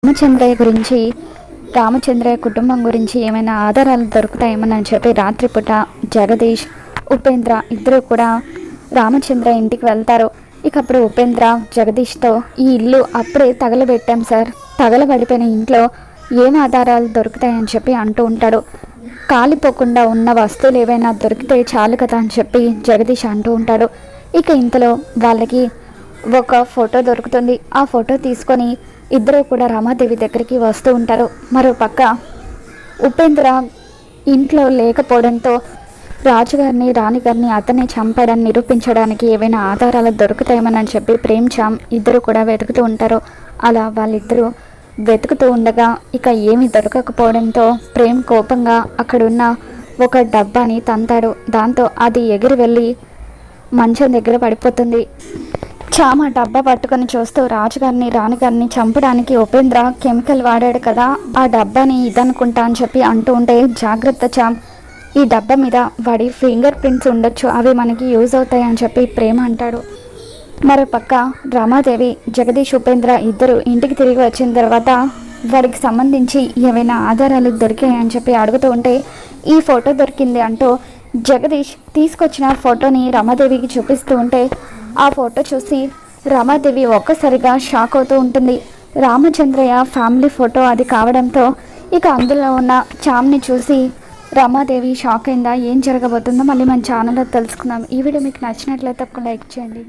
రామచంద్రయ్య గురించి, రామచంద్రయ్య కుటుంబం గురించి ఏమైనా ఆధారాలు దొరుకుతాయేమని చెప్పి రాత్రిపూట జగదీష్, ఉపేంద్ర ఇద్దరు కూడా రామచంద్రయ్య ఇంటికి వెళ్తారు. ఇక అప్పుడు ఉపేంద్ర జగదీష్తో, ఈ ఇల్లు అప్పుడే తగలబెట్టాం సార్, తగలబడిపోయిన ఇంట్లో ఏం ఆధారాలు దొరుకుతాయని చెప్పి అంటూ ఉంటాడు. కాలిపోకుండా ఉన్న వస్తువులు ఏవైనా దొరికితే చాలు కదా అని చెప్పి జగదీష్ అంటూ ఉంటాడు. ఇక ఇంతలో వాళ్ళకి ఒక ఫోటో దొరుకుతుంది. ఆ ఫోటో తీసుకొని ఇద్దరు కూడా రమాదేవి దగ్గరికి వస్తూ ఉంటారు. మరోపక్క ఉపేంద్ర ఇంట్లో లేకపోవడంతో రాజుగారిని, రాణిగారిని అతన్ని చంపాడని నిరూపించడానికి ఏవైనా ఆధారాలు దొరుకుతాయేమని చెప్పి ప్రేమ్చామ్ ఇద్దరు కూడా వెతుకుతూ ఉంటారు. అలా వాళ్ళిద్దరూ వెతుకుతూ ఉండగా ఇక ఏమి దొరకకపోవడంతో ప్రేమ్ కోపంగా అక్కడున్న ఒక డబ్బాని తంతాడు. దాంతో అది ఎగిరి వెళ్ళి మంచం దగ్గర పడిపోతుంది. చామ డబ్బా పట్టుకొని చూస్తూ రాజుగారిని, రాణిగారిని చంపడానికి ఉపేంద్ర కెమికల్ వాడాడు కదా, ఆ డబ్బాని ఇదనుకుంటా అని చెప్పి అంటూ ఉంటే, జాగ్రత్త చామ్, ఈ డబ్బా మీద వాడి ఫింగర్ ప్రింట్స్ ఉండొచ్చు, అవి మనకి యూజ్ అవుతాయి అని చెప్పి ప్రేమ అంటాడు. మరోపక్క రమాదేవి, జగదీష్, ఉపేంద్ర ఇద్దరు ఇంటికి తిరిగి వచ్చిన తర్వాత వాడికి సంబంధించి ఏవైనా ఆధారాలు దొరికాయని చెప్పి అడుగుతూ ఉంటే, ఈ ఫోటో దొరికింది అంటూ జగదీష్ తీసుకొచ్చిన ఫోటోని రమాదేవికి చూపిస్తూ ఉంటే, ఆ ఫోటో చూసి రమాదేవి ఒక్కసారిగా షాక్ అవుతూ ఉంటుంది. రామచంద్రయ్య ఫ్యామిలీ ఫోటో అది కావడంతో ఇక అందులో ఉన్న చామ్ని చూసి రమాదేవి షాక్ అయిందా, ఏం జరగబోతుందో మళ్ళీ మన ఛానల్లో తెలుసుకుందాం. ఈ వీడియో మీకు నచ్చినట్లయితే ఒక లైక్ చేయండి.